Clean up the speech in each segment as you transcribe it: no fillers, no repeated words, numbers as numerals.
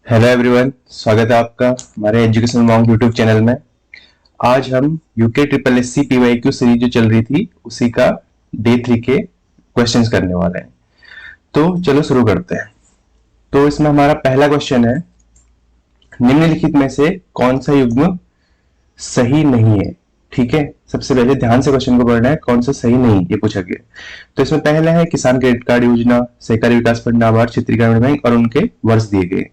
Hello everyone, स्वागत है आपका हमारे एजुकेशन मॉन्क यूट्यूब चैनल में। आज हम UK triple S C PYQ series जो चल रही थी उसी का डे 3 के क्वेश्चंस करने वाले हैं। तो चलो शुरू करते हैं। तो इसमें हमारा पहला क्वेश्चन है, निम्नलिखित में से कौन सा युग्म सही नहीं है। ठीक है, सबसे पहले ध्यान से क्वेश्चन को पढ़ना है, कौन सा सही नहीं ये पूछा गया। तो इसमें पहला है किसान क्रेडिट कार्ड योजना, सहकारी विकास फंड, नाबार्ड, क्षेत्रीय ग्रामीण बैंक और उनके वर्ष दिए गए।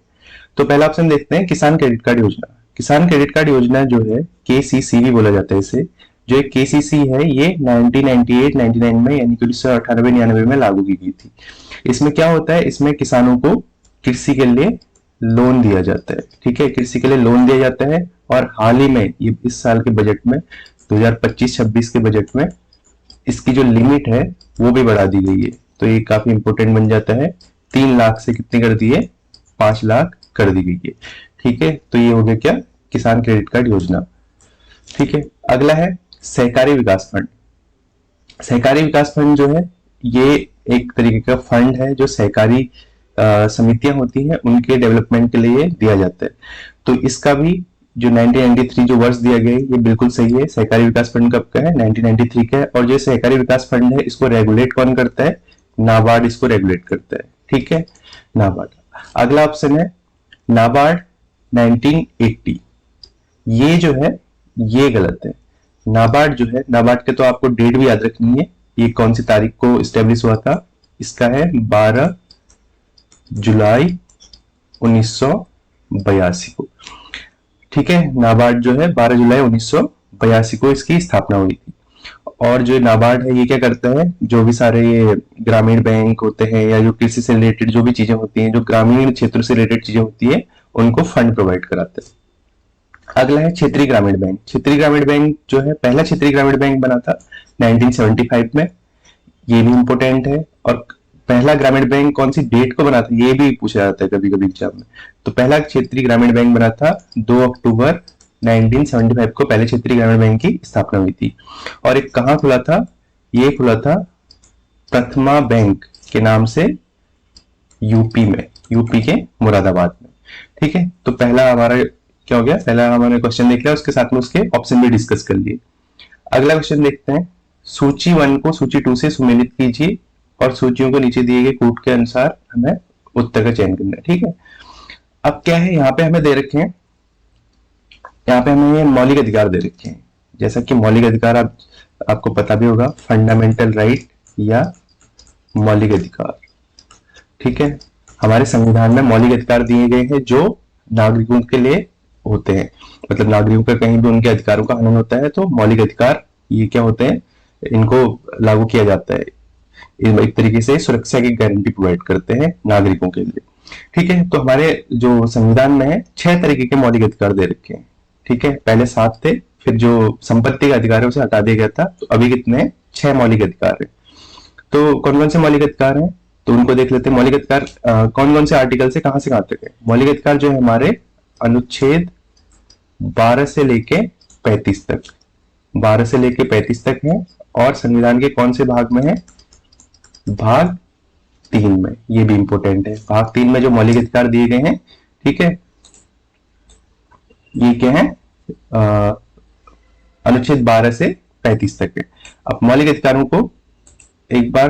तो पहला ऑप्शन देखते हैं, किसान क्रेडिट कार्ड योजना। किसान क्रेडिट कार्ड योजना जो है केसीसी भी बोला जाता है इसे। जो एक केसीसी है ये 1998-99 में यानी कि 1998-99 में लागू की गई थी। इसमें क्या होता है, इसमें किसानों को कृषि के लिए लोन दिया जाता है। ठीक है, कृषि के लिए लोन दिया जाता है। और हाल ही में ये इस साल के बजट में 2025-26 के बजट में इसकी जो लिमिट है वो भी बढ़ा दी गई है। तो ये काफी इंपोर्टेंट बन जाता है। 3 लाख से कितनी कर दी है, 5 लाख कर दी गई है। ठीक है, तो ये हो गया क्या, किसान क्रेडिट कार्ड योजना। ठीक है, अगला है सहकारी विकास फंड। सहकारी विकास फंड जो है ये एक तरीके का फंड है जो सहकारी समितियां होती हैं उनके डेवलपमेंट के लिए दिया जाता है। तो इसका भी जो 1993 जो वर्ष दिया गया है ये बिल्कुल सही है। सहकारी विकास फंड कब का है, 1993 का है। और जो सहकारी विकास फंड है इसको रेगुलेट कौन करता है, नाबार्ड इसको रेगुलेट करता है। ठीक है, नाबार्ड। अगला ऑप्शन है नाबार्ड 1980। ये जो है ये गलत है। नाबार्ड जो है, नाबार्ड के तो आपको डेट भी याद रखनी है, ये कौन सी तारीख को स्टेब्लिश हुआ था। इसका है 12 जुलाई 1982 को। ठीक है, नाबार्ड जो है 12 जुलाई 1982 को इसकी स्थापना हुई थी। और जो नाबार्ड है ये क्या करता है, जो भी सारे ये ग्रामीण बैंक होते हैं या जो कृषि से रिलेटेड जो भी चीजें होती हैं, जो ग्रामीण क्षेत्र से रिलेटेड चीजें होती है उनको फंड प्रोवाइड कराते हैं। अगला है क्षेत्रीय ग्रामीण बैंक। क्षेत्रीय ग्रामीण बैंक जो है, पहला क्षेत्रीय ग्रामीण बैंक बना था 1975 में, ये भी इंपोर्टेंट है। और पहला ग्रामीण बैंक कौन सी डेट को बना था ये भी पूछा जाता है कभी कभी एग्जाम में। तो पहला क्षेत्रीय ग्रामीण बैंक बना था 2 अक्टूबर 1975 को, पहले क्षेत्रीय ग्रामीण बैंक की स्थापना हुई थी। और एक कहां खुला था, ये खुला था प्रथमा बैंक के नाम से यूपी में, यूपी के मुरादाबाद में। ठीक है, तो पहला हमारा क्या हो गया, पहला हमारे क्वेश्चन देख लिया, उसके साथ में उसके ऑप्शन भी डिस्कस कर लिए। अगला क्वेश्चन देखते हैं, सूची 1 को सूची 2 से सुमेलित कीजिए और सूचियों को नीचे दिए गए कूट के अनुसार हमें उत्तर का चयन करना है। ठीक है, अब क्या है, यहाँ पे हमें दे रखे हैं, यहाँ पे हमें ये मौलिक अधिकार दे रखे हैं। जैसा कि मौलिक अधिकार आपको पता भी होगा, फंडामेंटल राइट या मौलिक अधिकार। ठीक है, हमारे संविधान में मौलिक अधिकार दिए गए हैं जो नागरिकों के लिए होते हैं। मतलब नागरिकों का कहीं भी उनके अधिकारों का हनन होता है तो मौलिक अधिकार ये क्या होते हैं, इनको लागू किया जाता है। एक तरीके से सुरक्षा की गारंटी प्रोवाइड करते हैं नागरिकों के लिए। ठीक है, तो हमारे जो संविधान में है 6 तरीके के मौलिक अधिकार दे रखे हैं। ठीक है, पहले 7 थे, फिर जो संपत्ति का अधिकार है उसे हटा दिया गया था, तो अभी कितने 6 मौलिक अधिकार है। तो कौन कौन से मौलिक अधिकार हैं, तो उनको देख लेते हैं। मौलिक अधिकार कौन कौन से आर्टिकल से कहां तक है। मौलिक अधिकार जो है हमारे अनुच्छेद 12 से लेके 35 तक, 12 से लेके 35 तक है। और संविधान के कौन से भाग में है, भाग 3 में। ये भी इंपोर्टेंट है, भाग 3 में जो मौलिक अधिकार दिए गए हैं। ठीक है, ये क्या है, अनुच्छेद 12 से 35 तक है। अब मौलिक अधिकारों को एक बार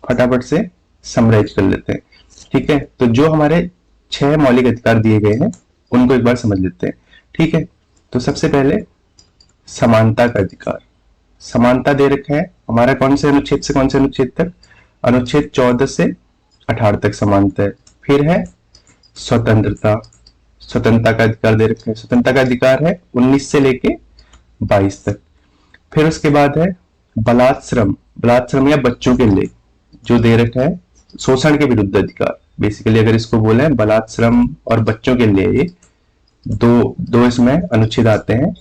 फटाफट से समराइज कर लेते हैं। ठीक है, तो जो हमारे 6 मौलिक अधिकार दिए गए हैं उनको एक बार समझ लेते हैं। ठीक है, तो सबसे पहले समानता का अधिकार। समानता दे रखा है हमारा कौन से अनुच्छेद से कौन से अनुच्छेद तक, अनुच्छेद 14 से 18 तक समानता है। फिर है स्वतंत्रता, स्वतंत्रता का अधिकार दे रखा है। स्वतंत्रता का अधिकार है 19 से लेके 22 तक। फिर उसके बाद है बलात्श्रम, बलात्श्रम या बच्चों के लिए जो दे रखा है शोषण के विरुद्ध अधिकार। बेसिकली अगर इसको बोले बलात्श्रम और बच्चों के लिए ये दो इसमें अनुच्छेद आते हैं,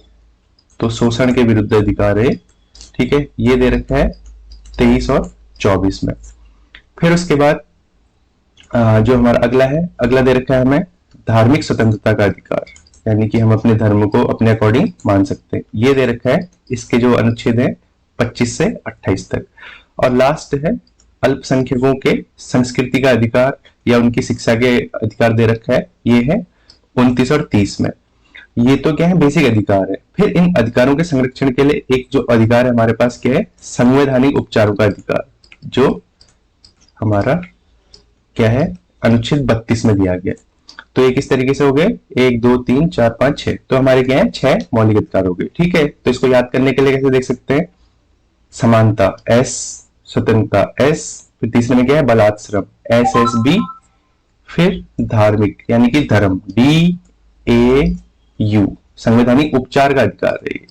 तो शोषण के विरुद्ध अधिकार है। ठीक है, ये दे रखा है 23 और 24 में। फिर उसके बाद जो हमारा अगला है, अगला दे रखा है हमें धार्मिक स्वतंत्रता का अधिकार, यानी कि हम अपने धर्म को अपने अकॉर्डिंग मान सकते हैं। ये दे रखा है, इसके जो अनुच्छेद है 25 से 28 तक। और लास्ट है अल्पसंख्यकों के संस्कृति का अधिकार या उनकी शिक्षा के अधिकार दे रखा है, ये है 29 और 30 में। ये तो क्या है, बेसिक अधिकार है। फिर इन अधिकारों के संरक्षण के लिए एक जो अधिकार है हमारे पास क्या है, संवैधानिक उपचारों का अधिकार, जो हमारा क्या है, अनुच्छेद 32 में दिया गया। तो ये किस तरीके से हो गए, 1 2 3 4 5 6, तो हमारे क्या है, 6 मौलिक अधिकार हो गए। ठीक है, तो इसको याद करने के लिए कैसे देख सकते हैं, समानता एस, स्वतंत्रता एस, फिर तीसरे में क्या है, बलात्श्रम एस एस बी, फिर धार्मिक यानी कि धर्म डी ए यू, संवैधानिक उपचार का अधिकार है ये,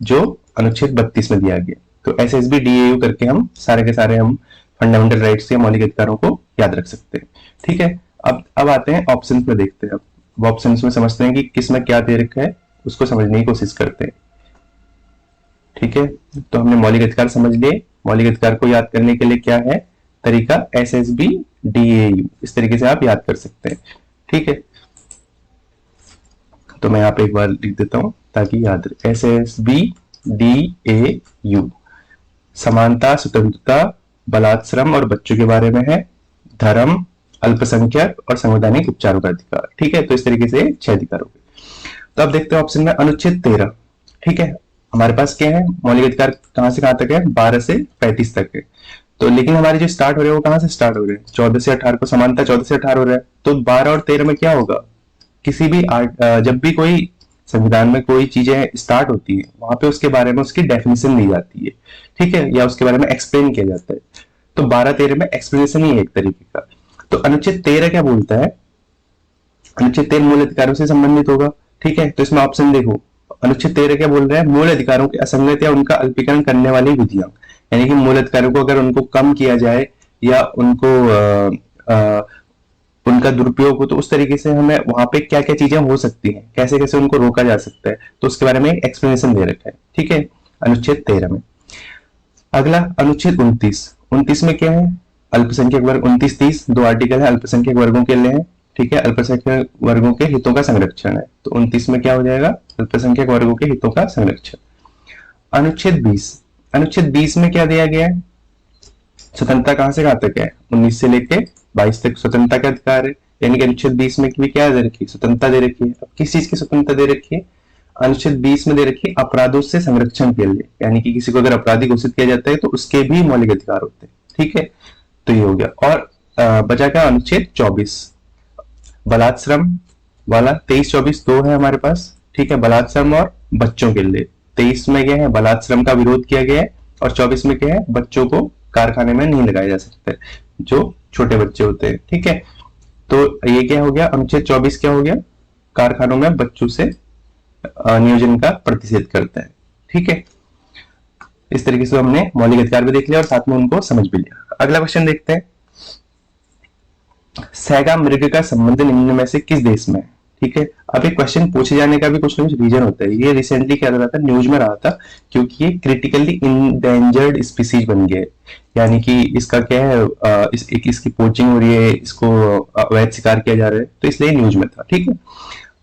जो अनुच्छेद 32 में दिया गया। तो S S B D A U करके हम सारे के सारे हम फंडामेंटल राइट्स या मौलिक अधिकारों को याद रख सकते हैं। ठीक है, अब आते हैं ऑप्शंस में, देखते हैं अब ऑप्शंस में समझते हैं कि किस में क्या दे रखा है, उसको समझने की कोशिश करते हैं। ठीक है, तो हमने मौलिक अधिकार समझ लिए। मौलिक अधिकार को याद करने के लिए क्या है तरीका, S S B D A U, इस तरीके से आप याद कर सकते हैं। ठीक है, तो मैं यहाँ पे एक बार लिख देता हूं ताकि याद रहे, S S B D A U, समानता, स्वतंत्रता, बलात्श्रम और बच्चों के बारे में है, धर्म, अल्पसंख्यक और संवैधानिक उपचारों का अधिकार। ठीक है, तो इस तरीके से 6 अधिकार हो गए। तो अब देखते हैं ऑप्शन में अनुच्छेद 13। ठीक है, हमारे पास क्या है, मौलिक अधिकार कहां से कहां तक है, 12 से 35 तक है। तो लेकिन हमारे जो स्टार्ट हो रहे हैं वो कहां से स्टार्ट हो रहे हैं, 14 से 18 को, समानता 14 से 18 हो रहा है। तो 12 और 13 में क्या होगा, किसी भी जब भी कोई संविधान में कोई चीजें स्टार्ट होती है, वहां पे उसके बारे में उसकी डेफिनेशन दी जाती है। ठीक है, या उसके बारे में एक्सप्लेन किया जाता है। तो 12-13 में एक्सप्लेनेशन ही है एक तरीके का। तो अनुच्छेद 13 क्या बोलता है, अनुच्छेद 13 मूल अधिकारों से संबंधित होगा। ठीक है, तो इसमें ऑप्शन देखो, अनुच्छेद 13 क्या बोल रहा है, मूल अधिकारों के असंगत या उनका अल्पीकरण करने वाली विधियां, यानी कि मूल अधिकारों को अगर उनको कम किया जाए या उनको उनका दुरुपयोग हो, तो उस तरीके से हमें वहां पे क्या क्या चीजें हो सकती हैं, कैसे कैसे उनको रोका जा सकता है, तो उसके बारे में एक्सप्लेनेशन दे रखा है। ठीक है, अनुच्छेद 13 में। अगला अनुच्छेद 29 में क्या है, अल्पसंख्यक वर्ग, 29-30 दो आर्टिकल है, अल्पसंख्यक वर्गों के लिए है। ठीक है, अल्पसंख्यक वर्गों के हितों का संरक्षण है। तो 29 में क्या हो जाएगा, अल्पसंख्यक वर्गों के हितों का संरक्षण। अनुच्छेद 20 में क्या दिया गया है, स्वतंत्रता कहां से कहां तक है, 19 से लेके 22 तक स्वतंत्रता का अधिकार है। यानी कि अनुच्छेद 20 में भी क्या दे रखी है, स्वतंत्रता दे रखी है। अब किस चीज की स्वतंत्रता दे रखी है, अनुच्छेद 20 में दे रखी है अपराधों से संरक्षण के लिए, यानी कि किसी को अगर अपराधी घोषित किया जाता है तो उसके भी मौलिक अधिकार होते हैं। ठीक है, तो ये हो गया। और बचा क्या, अनुच्छेद 24 बलात्श्रम वाला, 23-24 दो है हमारे पास। ठीक है, बलात्श्रम और बच्चों के लिए। 23 में क्या है, बलात्श्रम का विरोध किया गया है, और 24 में क्या है, बच्चों को कारखाने में नहीं लगाए जा सकते जो छोटे बच्चे होते हैं। ठीक है, तो ये क्या हो गया, अनुच्छेद 24 क्या हो गया, कारखानों में बच्चों से नियोजन का प्रतिषेध करता है। ठीक है, इस तरीके से हमने मौलिक अधिकार भी देख लिया और साथ में उनको समझ भी लिया। अगला क्वेश्चन देखते हैं, सैगा मृग का संबंध निम्न में से किस देश में है। ठीक है, अब एक क्वेश्चन पूछे जाने का भी कुछ ना कुछ रीजन होता है। ये रिसेंटली क्या रहा था, न्यूज में रहा था, क्योंकि ये क्रिटिकली इंडेंजर्ड स्पीसीज बन गए, यानी कि इसका क्या है, इसकी पोचिंग हो रही है, इसको अवैध शिकार किया जा रहा है, तो इसलिए न्यूज में था। ठीक है,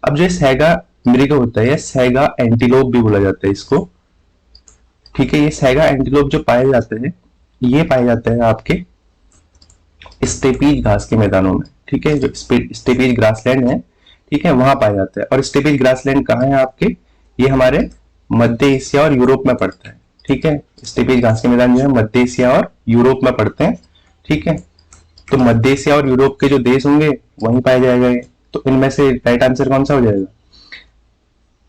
अब जो सैगा मृग होता है, सैगा एंटीलोप भी बोला जाता है इसको। ठीक है, ये सैगा एंटीलोप जो पाए जाते हैं, ये पाए जाते हैं आपके स्टेपीज घास के मैदानों में। ठीक है, जो स्टेपीज ग्रासलैंड है, ठीक है, वहां पाया जाता है। और स्टेपीज ग्रासलैंड कहाँ है आपके, ये हमारे मध्य एशिया और यूरोप में पड़ता है। ठीक है, स्टेपीज घास के मैदान जो है मध्य एशिया और यूरोप में पड़ते हैं। ठीक है, तो मध्य एशिया और यूरोप के जो देश होंगे वहीं पाया जाएगा ये। तो इनमें से राइट आंसर कौन सा हो जाएगा,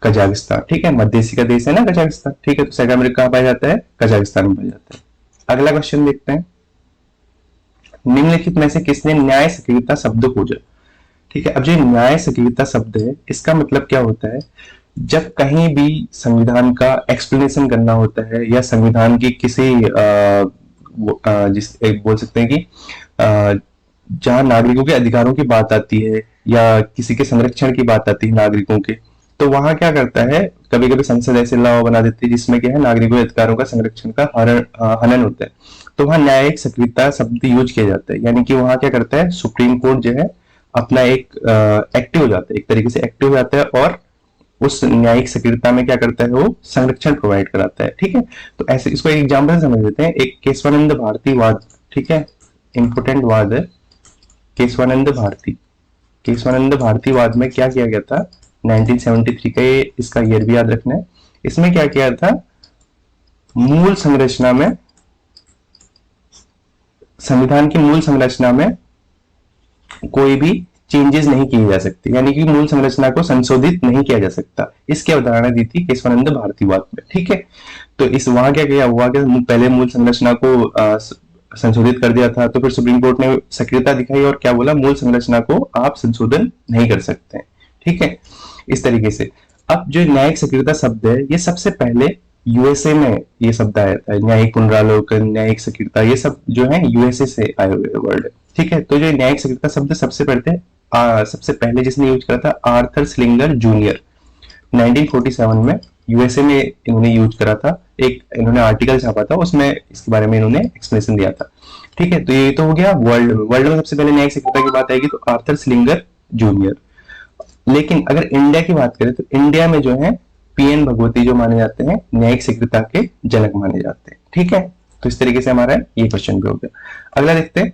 कजाकिस्तान। ठीक है, मध्य एशिया का देश है ना कजाकिस्तान। ठीक है, तो सैगा मृग कहाँ पाया जाता है, कजाकिस्तान में पाया जाता है। अगला क्वेश्चन देखते हैं, निम्नलिखित में से किसने न्याय सक्रियता शब्द खोजा। ठीक है, अब जो न्याय सक्रियता शब्द है, इसका मतलब क्या होता है, जब कहीं भी संविधान का एक्सप्लेनेशन करना होता है या संविधान की किसी जिस एक बोल सकते हैं कि जहां नागरिकों के अधिकारों की बात आती है या किसी के संरक्षण की बात आती है नागरिकों के, तो वहां क्या करता है, कभी कभी संसद ऐसे लॉ बना देती है जिसमें क्या है, नागरिकों के अधिकारों का संरक्षण का हनन होता है। तो वहां न्यायिक सक्रियता शब्द यूज किया जाता है, यानी कि वहां क्या करता है, सुप्रीम कोर्ट जो है अपना एक एक्टिव हो जाता है, एक तरीके से एक्टिव हो जाता है, और उस न्यायिक सक्रियता में क्या करता है, वो संरक्षण प्रोवाइड कराता है। ठीक है, तो ऐसे इसको एक एग्जाम्पल समझ लेते हैं, एक केशवानंद भारती वाद। ठीक है, इंपोर्टेंट वाद है केशवानंद भारती। केशवानंद भारतीवाद में क्या किया गया था, 1973 का, ये इसका ईयर भी याद रखना है। इसमें क्या किया था, मूल संरचना में, संविधान की मूल संरचना में कोई भी चेंजेस नहीं किए जा सकते, यानी कि मूल संरचना को संशोधित नहीं किया जा सकता, इसकी अवधारणा दी थी केशवानंद भारतीवाद में। ठीक है, तो इस वहां क्या किया हुआ कि पहले मूल संरचना को संशोधित कर दिया था, तो फिर सुप्रीम कोर्ट ने सक्रियता दिखाई और क्या बोला, मूल संरचना को आप संशोधन नहीं कर सकते हैं। ठीक है, इस तरीके से। अब जो न्यायिक सक्रियता शब्द है, ये सबसे पहले यूएसए में ये शब्द आया था, न्यायिक पुनरावलोकन, न्यायिक सक्रियता, ये सब जो है यूएसए से आए हुए वर्ड है। ठीक है, तो जो न्यायिक सक्रियता शब्द सबसे पहले जिसने यूज करा था, आर्थर स्लिंगर जूनियर, 1947 में यूएसए में इन्होंने यूज करा था। एक इन्होंने आर्टिकल छापा था, उसमें इसके बारे में इन्होंने एक्सप्लेनेशन दिया था। ठीक है, तो ये तो हो गया वर्ल्ड में सबसे पहले न्यायिक सक्रियता की बात आएगी तो आर्थर स्लिंगर जूनियर। लेकिन अगर इंडिया की बात करें तो इंडिया में जो है पीएन भगवती जो माने जाते हैं न्यायिक सक्रियता के जनक माने जाते हैं। ठीक है, तो इस तरीके से हमारा ये क्वेश्चन भी हो गया। अगला देखते हैं,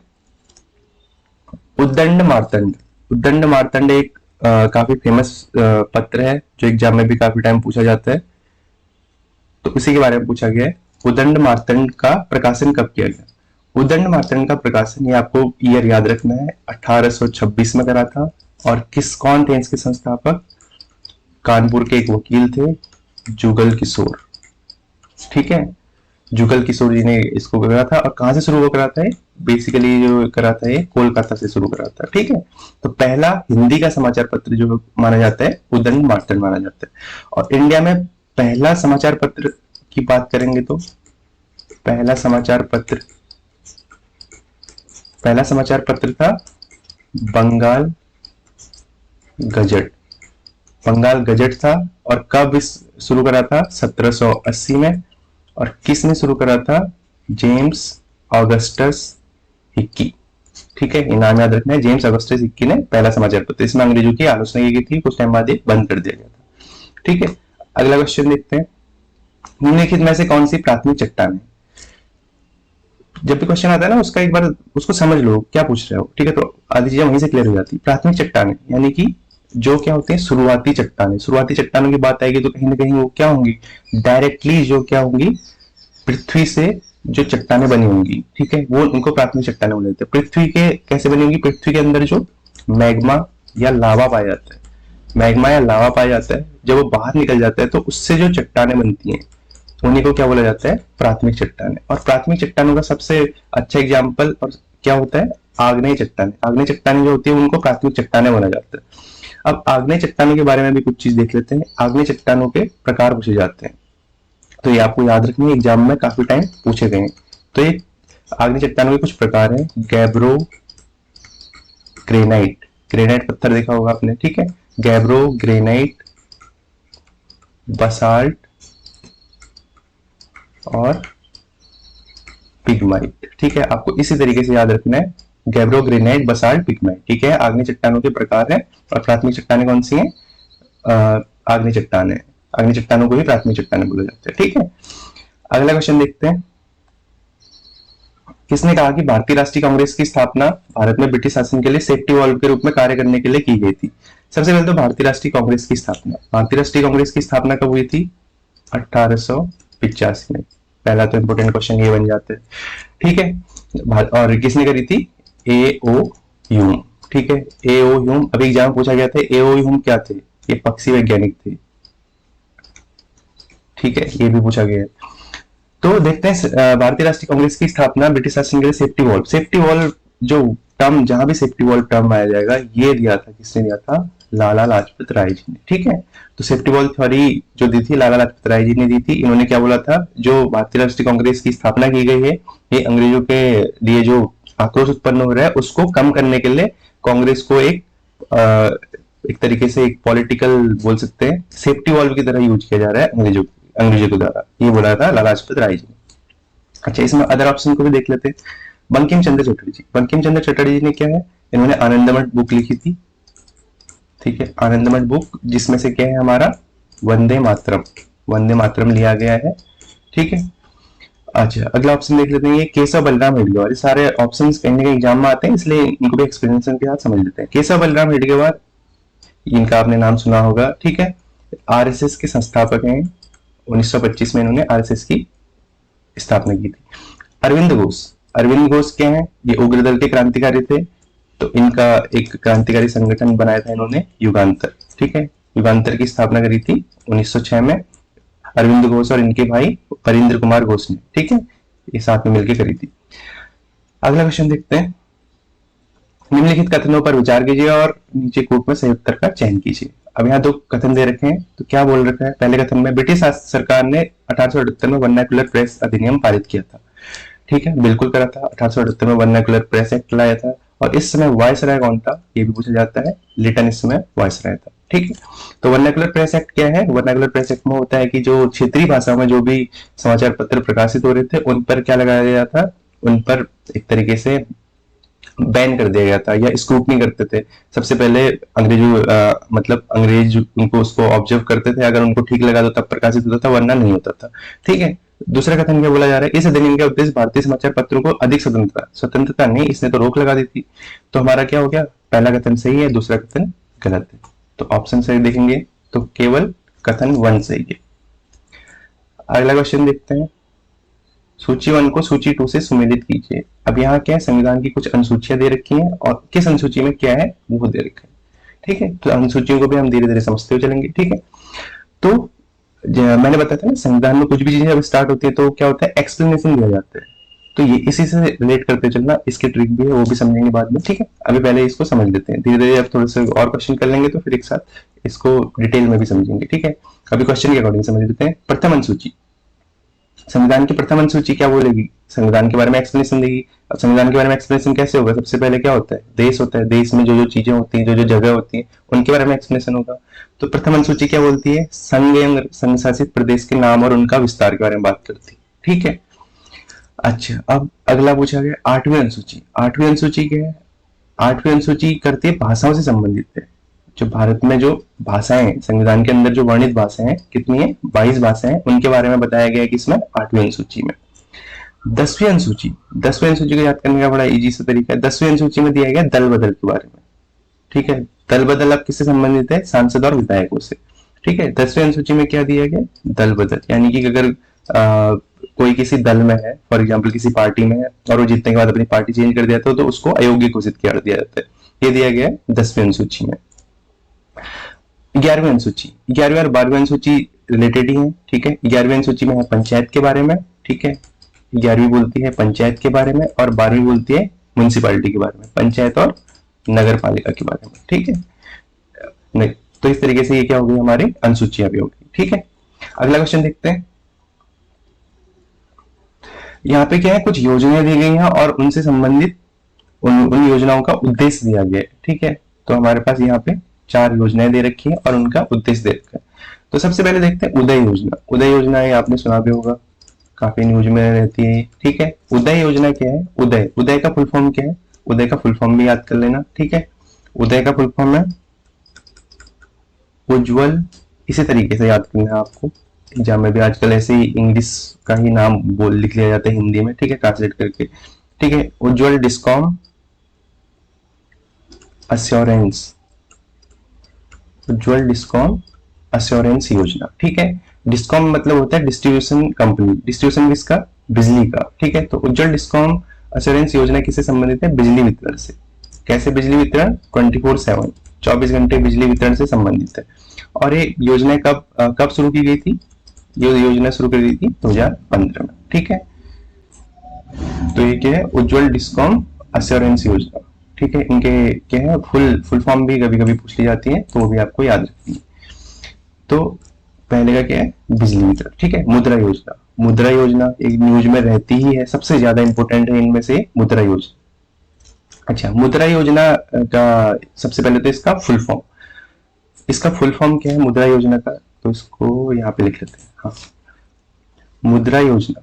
उद्दंड मार्तंड। उद्दंड मार्तंड एक काफी फेमस पत्र है जो एग्जाम में भी काफी टाइम पूछा जाता है, तो उसी के बारे में पूछा गया है। उद्दंड मार्तंड का प्रकाशन कब किया गया? उद्दंड मार्तंड का प्रकाशन, ये आपको ईयर याद रखना है, 1826 में करा था। और कौन थे इसके संस्थापक? कानपुर के एक वकील थे, जुगल किशोर। ठीक है, जुगल किशोर जी ने इसको करा था। और कहां से शुरू करा था? बेसिकली जो करा था ये कोलकाता से शुरू करा था। ठीक है, तो पहला हिंदी का समाचार पत्र जो माना जाता है उद्दंड मार्तंड माना जाता है। और इंडिया में पहला समाचार पत्र की बात करेंगे तो पहला समाचार पत्र था बंगाल गजट। बंगाल गजट था। और कब इस शुरू करा था? 1780 में। और किसने शुरू करा था? James Augustus Hickey. ठीक है, नाम याद रखना है, जेम्स ऑगस्टस हिक्की ने पहला समाचार पत्र, इसमें अंग्रेजों की आलोचना की गई थी, कुछ टाइम बाद बंद कर दिया गया था। ठीक है, अगला क्वेश्चन देखते हैं, निम्नलिखित में से कौन सी प्राथमिक चट्टान है? जब भी क्वेश्चन आता है ना, उसका एक बार उसको समझ लो क्या पूछ रहे हो। ठीक है, तो आधी चीजें वहीं से क्लियर हो जाती। प्राथमिक चट्टान यानी कि जो क्या होते हैं, शुरुआती चट्टानें। शुरुआती चट्टानों की बात आएगी तो कहीं ना कहीं वो क्या होंगी, डायरेक्टली जो क्या होंगी, पृथ्वी से जो चट्टानें बनी होंगी। ठीक है, वो उनको प्राथमिक चट्टानें बोले जाते हैं। पृथ्वी के कैसे बनी होंगी? पृथ्वी के अंदर जो मैग्मा या लावा पाया जाता है, मैग्मा या लावा पाया जाता है, जब वो बाहर निकल जाता है तो उससे जो चट्टानें बनती हैं उन्हीं को क्या बोला जाता है? प्राथमिक चट्टानें। और प्राथमिक चट्टानों का सबसे अच्छा एग्जाम्पल और क्या होता है? आग्नेय चट्टानें। आग्नेय चट्टानें जो होती है उनको प्राथमिक चट्टानें बोला जाता है। अब आग्नेय चट्टानों के बारे में भी कुछ चीज देख लेते हैं। आग्नेय चट्टानों के प्रकार पूछे जाते हैं, तो ये आपको याद रखनी है, एग्जाम में काफी टाइम पूछे गए हैं। तो ये आग्नेय चट्टानों के कुछ प्रकार हैं। गैब्रो ग्रेनाइट, ग्रेनाइट पत्थर देखा होगा आपने। ठीक है, गैब्रो ग्रेनाइट, बसाल्ट और पिगमाइट। ठीक है, आपको इसी तरीके से याद रखना है, गैब्रो ग्रेनाइट, बसाल्ट, पिगमाइट। ठीक है, आग्नेय चट्टानों के प्रकार है। और प्राथमिक चट्टानें कौन सी हैं? आग्नेय चट्टानें। आग्नेय चट्टानों को ही प्राथमिक चट्टानें बोला जाता है। ठीक है, अगला क्वेश्चन देखते हैं, किसने कहा कि भारतीय राष्ट्रीय कांग्रेस की स्थापना भारत में ब्रिटिश शासन के लिए सेफ्टी वॉल्व के रूप में कार्य करने के लिए की गई थी? सबसे पहले तो भारतीय राष्ट्रीय कांग्रेस की स्थापना कब हुई थी? 1885 में। पहला तो इंपोर्टेंट क्वेश्चन ये बन जाते हैं। ठीक है, और किसने करी थी? ए.ओ. ह्यूम। ठीक है, ए.ओ. ह्यूम। अभी एग्जाम पूछा गया था, ए.ओ. ह्यूम क्या थे? ये पक्षी वैज्ञानिक थे। ठीक है, ये भी पूछा गया है। तो देखते हैं, भारतीय राष्ट्रीय कांग्रेस की स्थापना ब्रिटिश शासन के लिए सेफ्टी वॉल्व जो टर्म, जहां भी सेफ्टी वॉल्व टर्म आया जाएगा, ये दिया था, किसने दिया था? लाला लाजपत राय जी ने। ठीक है, तो सेफ्टी वॉल्व थ्योरी जो दी थी लाला लाजपत राय जी ने दी थी। इन्होंने क्या बोला था, जो भारतीय राष्ट्रीय कांग्रेस की स्थापना की गई है, ये अंग्रेजों के लिए जो आक्रोश उत्पन्न हो रहा है उसको कम करने के लिए कांग्रेस को एक तरीके से एक पॉलिटिकल बोल सकते हैं सेफ्टी वॉल्व की तरह यूज किया जा रहा है अंग्रेजों के द्वारा, ये बोला था लाला लाजपत राय जी ने। अच्छा, इसमें अदर ऑप्शन को भी देख लेते हैं। बंकिम चंद्र चटर्जी ने क्या है, इन्होंने आनंदमठ बुक लिखी थी। ठीक है, आनंदमठ बुक, जिसमें से क्या है हमारा वंदे मातरम लिया गया है। ठीक है, अच्छा, अगला ऑप्शन देख लेते हैं, ये केशव बलराम हेडगेवार। ये सारे ऑप्शंस कहीं ना कहीं एग्जाम में आते हैं, इसलिए इनको भी एक्सप्लेनेशन के साथ समझ लेते हैं। केशव बलराम हेडगेवार, इनका आपने नाम सुना होगा, ठीक है। आरएसएस के संस्थापक हैं। 1925 में इन्होंने आरएसएस की स्थापना की थी। अरविंद घोष, अरविंद घोष क्या है, ये उग्र दल के क्रांतिकारी थे। तो इनका एक क्रांतिकारी संगठन बनाया था इन्होंने, युगांतर, ठीक है। युगांतर की स्थापना करी थी 1906 में अरविंद घोष और इनके भाई परींद्र कुमार घोष ने, ठीक है। ये साथ में मिलकर करी थी। अगला क्वेश्चन देखते हैं। निम्नलिखित कथनों पर विचार कीजिए और नीचे कोट में सही उत्तर का चयन कीजिए। अब यहाँ दो कथन दे रखे हैं, तो क्या बोल रखा है पहले कथन में, ब्रिटिश सरकार ने 1878 में वर्नाक्युलर प्रेस अधिनियम पारित किया था, ठीक है, बिल्कुल करा था। 1878 में वर्नाक्युलर प्रेस एक्ट लाया था। और इस समय वायसराय कौन था, ये भी पूछा जाता है। लिटन इस समय वायसराय था, ठीक है। तो वर्नाक्युलर प्रेस एक्ट क्या है, वर्नाक्युलर प्रेस एक्ट में होता है कि जो क्षेत्रीय भाषा में जो भी समाचार पत्र प्रकाशित हो रहे थे उन पर क्या लगाया गया था, उन पर एक तरीके से बैन कर दिया गया था या स्क्रूटनी करते थे। सबसे पहले मतलब अंग्रेज उनको उसको ऑब्जर्व करते थे, अगर उनको ठीक लगा तो तब प्रकाशित होता था, वरना नहीं होता था, ठीक है। दूसरा कथन क्या बोला जा रहा है, इस अधिनियम का उद्देश्य भारतीय समाचार पत्रों को अधिक स्वतंत्रता नहीं, इसने तो रोक लगा दी थी। तो हमारा क्या हो गया, पहला कथन सही है, दूसरा कथन गलत है। तो ऑप्शन सही देखेंगे तो केवल कथन 1 सही है। अगला क्वेश्चन देखते हैं। सूची 1 को सूची 2 से सुमेलित कीजिए। अब यहाँ क्या है, संविधान की कुछ अनुसूचियां दे रखी हैं और किस अनुसूची में क्या है वो दे रखा है, ठीक है। तो अनुसूचियों को भी हम धीरे धीरे समझते हुए चलेंगे, ठीक है। तो मैंने बताया था ना, संविधान में कुछ भी चीजें जब स्टार्ट होती है तो क्या होता है, एक्सप्लेनेशन दिया जाता है। तो ये इसी से रिलेट करते चलना, इसकी ट्रिक भी है, वो भी समझेंगे बाद में, ठीक है। अभी पहले इसको समझ लेते हैं, धीरे धीरे अब थोड़े से और क्वेश्चन कर लेंगे तो फिर एक साथ इसको डिटेल में भी समझेंगे, ठीक है। अभी क्वेश्चन के अकॉर्डिंग समझ लेते हैं। प्रथम अनुसूची, संविधान की प्रथम अनुसूची क्या बोलेगी, संविधान के बारे में एक्सप्लेनेशन देगी। अब संविधान के बारे में एक्सप्लेनेशन कैसे होगा, सबसे पहले क्या होता है, देश होता है, देश में जो जो चीजें होती हैं, जो जो जगह होती है, उनके बारे में एक्सप्लेनेशन होगा। तो प्रथम अनुसूची क्या बोलती है, संघ एवं संघ शासित प्रदेश के नाम और उनका विस्तार के बारे में बात करती है, ठीक है। अच्छा, अब अगला पूछा गया आठवीं अनुसूची। आठवीं अनुसूची क्या है, आठवीं अनुसूची करती है भाषाओं से संबंधित है। जो भारत में जो भाषाएं हैं, संविधान के अंदर जो वर्णित भाषाएं हैं कितनी है, 22 भाषाएं हैं, उनके बारे में बताया गया है किसमें, आठवीं अनुसूची में। 10वीं अनुसूची, 10वीं अनुसूची को याद करने का बड़ा इजी सा तरीका है। 10वीं अनुसूची में दिया गया दल बदल के बारे में, ठीक है। दल बदल अब किससे संबंधित है, सांसद और विधायकों से, ठीक है। 10वीं अनुसूची में क्या दिया गया, दल बदल, यानी कि अगर कोई किसी दल में है, फॉर एग्जाम्पल किसी पार्टी में है और वो जीतने के बाद अपनी पार्टी चेंज कर दिया तो उसको अयोग्य घोषित कर दिया जाता है। ये दिया गया है 10वीं अनुसूची में। 11वीं अनुसूची, 11वीं और 12वीं अनुसूची रिलेटेड ही है, ठीक है। 11वीं अनुसूची में है पंचायत के बारे में, ठीक है। 11वीं बोलती है पंचायत के बारे में और 12वीं बोलती है म्यूनिसिपालिटी के बारे में, पंचायत और नगर पालिका के बारे में, ठीक है। तो इस तरीके से ये क्या होगी, हमारी अनुसूचियां भी होगी, ठीक है। अगला क्वेश्चन देखते हैं। यहाँ पे क्या है, कुछ योजनाएं दी गई हैं और उनसे संबंधित उन योजनाओं का उद्देश्य दिया गया है, ठीक है। तो हमारे पास यहाँ पे 4 योजनाएं दे रखी है और उनका उद्देश्य दे रखा है। तो सबसे पहले देखते हैं उदय योजना। उदय योजना ये आपने सुना भी होगा, काफी न्यूज में रहती है, ठीक है। उदय योजना क्या है, उदय, उदय का फुल फॉर्म क्या है, उदय का फुल फॉर्म भी याद कर लेना, ठीक है। उदय का फुल फॉर्म है उज्जवल, इसी तरीके से याद करना है आपको। एग्जाम में भी आजकल ऐसे ही इंग्लिश का ही नाम बोल लिख लिया जाता है हिंदी में, ठीक है, ट्रांसलेट करके, ठीक है। उज्जवल डिस्कॉम अश्योरेंस, उज्जवल डिस्कॉम अश्योरेंस योजना, ठीक है। डिस्कॉम मतलब होता है डिस्ट्रीब्यूशन कंपनी, डिस्ट्रीब्यूशन किसका, बिजली का, ठीक है। तो उज्जवल डिस्कॉम अश्योरेंस योजना किससे संबंधित है, बिजली वितरण से। कैसे बिजली वितरण, 24/7, 24 घंटे बिजली वितरण से संबंधित है। और ये योजना कब शुरू की गई थी, ये योजना शुरू कर दी थी 2015 में, ठीक है। तो ये क्या है, उज्जवल डिस्कॉम अश्योरेंस योजना, ठीक है। इनके क्या है, फुल फॉर्म भी कभी कभी पूछ ली जाती है, तो वो भी आपको याद रखनी है। तो पहले का क्या है, बिजली वितरण, ठीक है। मुद्रा योजना, मुद्रा योजना एक न्यूज में रहती ही है, सबसे ज्यादा इंपॉर्टेंट है इनमें से मुद्रा योजना। अच्छा, मुद्रा योजना का सबसे पहले तो इसका फुल फॉर्म, इसका फुल फॉर्म क्या है मुद्रा योजना का, तो इसको यहाँ पे लिख लेते हैं। हाँ, मुद्रा योजना,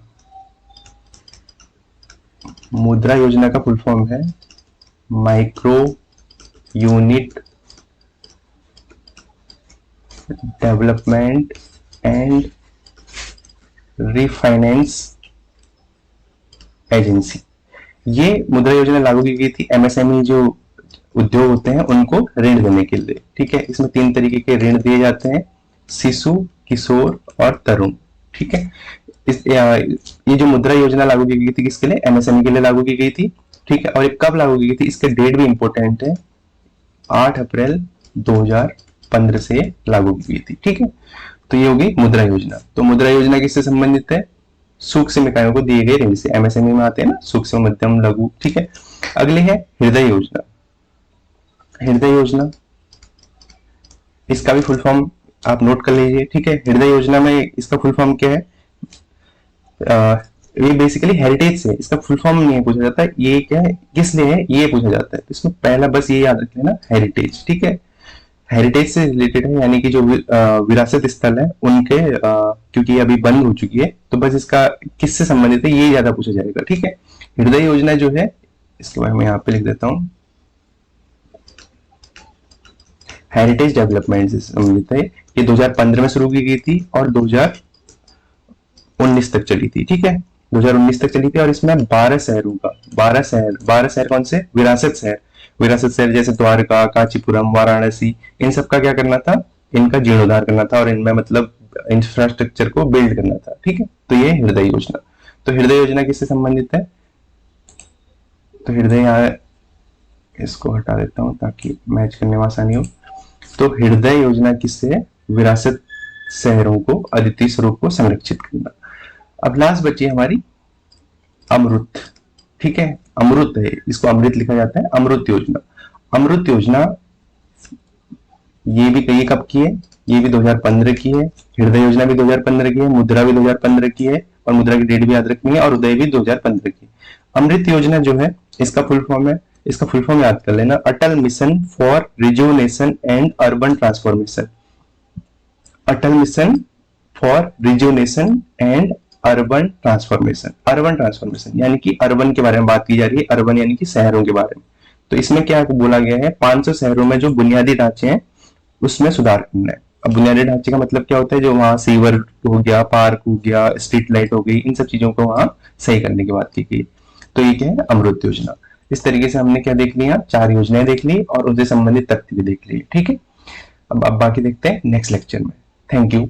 मुद्रा योजना का फुल फॉर्म है micro unit development and refinance agency. ये मुद्रा योजना लागू की गई थी एमएसएमई जो उद्योग होते हैं उनको ऋण देने के लिए। ठीक है, इसमें 3 तरीके के ऋण दिए जाते हैं, शिशु, किशोर और तरुण। ठीक है, ये जो मुद्रा योजना लागू की गई थी किसके लिए, एमएसएमई के लिए लागू की गई थी। ठीक है, और ये कब लागू की गई थी, इसके डेट भी इंपॉर्टेंट है, 8 अप्रैल 2015 से लागू की गई थी। ठीक है, तो ये होगी मुद्रा योजना। तो मुद्रा योजना किससे संबंधित है, सूक्ष्म इकाइयों को दिए गए ऋण से, एमएसएमई में आते हैं ना सूक्ष्म मध्यम लघु। ठीक है, अगले है हृदय योजना। हृदय योजना, इसका भी फुल फॉर्म आप नोट कर लीजिए। ठीक है, हृदय योजना में इसका फुल फॉर्म क्या है, ये बेसिकली हेरिटेज से, इसका फुल फॉर्म नहीं पूछा जाता, ये क्या है किस लिए है ये पूछा जाता है। तो इसमें पहला बस ये याद रख लेना, हेरिटेज। ठीक है, हेरिटेज से रिलेटेड है, यानी कि जो विरासत स्थल है उनके क्योंकि ये अभी बंद हो चुकी है, तो बस इसका किससे संबंधित है ये ज्यादा पूछा जाएगा। ठीक है, हृदय योजना जो है इसके बारे में यहाँ पे लिख देता हूँ, हेरिटेज डेवलपमेंट से संबंधित है। ये 2015 में शुरू की गई थी और 2019 तक चली थी। ठीक है, 2019 तक चली थी और इसमें 12 शहरों का 12 शहर कौन से, विरासत शहर। विरासत शहर जैसे द्वारका, कांचीपुरम, वाराणसी, इन सब का क्या करना था, इनका जीर्णोद्धार करना था और इनमें मतलब इंफ्रास्ट्रक्चर को बिल्ड करना था। ठीक है, तो ये हृदय योजना। तो हृदय योजना किससे संबंधित है, तो हृदय यहाँ इसको हटा देता हूं ताकि मैच करने में आसानी हो। तो हृदय योजना किससे है, विरासत शहरों को अद्वितीय स्वरूप को संरक्षित करना। अब लास्ट बची हमारी अमृत। ठीक है, अमृत है, इसको अमृत लिखा जाता है, अमृत योजना। अमृत योजना ये भी कई कब की है, ये भी 2015 की है, हृदय योजना भी 2015 की है, मुद्रा भी 2015 की है और मुद्रा की डेट भी याद रखनी है, और उदय भी 2015 की। अमृत योजना जो है इसका फुल फॉर्म है, इसका फुल फॉर्म याद कर लेना, Atal mission for rejuvenation and urban transformation. Atal mission for rejuvenation and urban transformation. Urban transformation यानी कि अर्बन के बारे में बात की जा रही है, अर्बन यानी कि शहरों के बारे में। तो इसमें क्या बोला गया है, 500 शहरों में जो बुनियादी ढांचे हैं उसमें सुधार करना है। अब बुनियादी ढांचे का मतलब क्या होता है, जो वहां सीवर हो गया, पार्क हो गया, स्ट्रीट लाइट हो गई, इन सब चीजों को वहां सही करने की बात की गई। तो ये क्या है, अमृत योजना। इस तरीके से हमने क्या देख लिया, 4 योजनाएं देख ली और उनसे संबंधित तथ्य भी देख लिए। ठीक है, अब बाकी देखते हैं नेक्स्ट लेक्चर में। Thank you.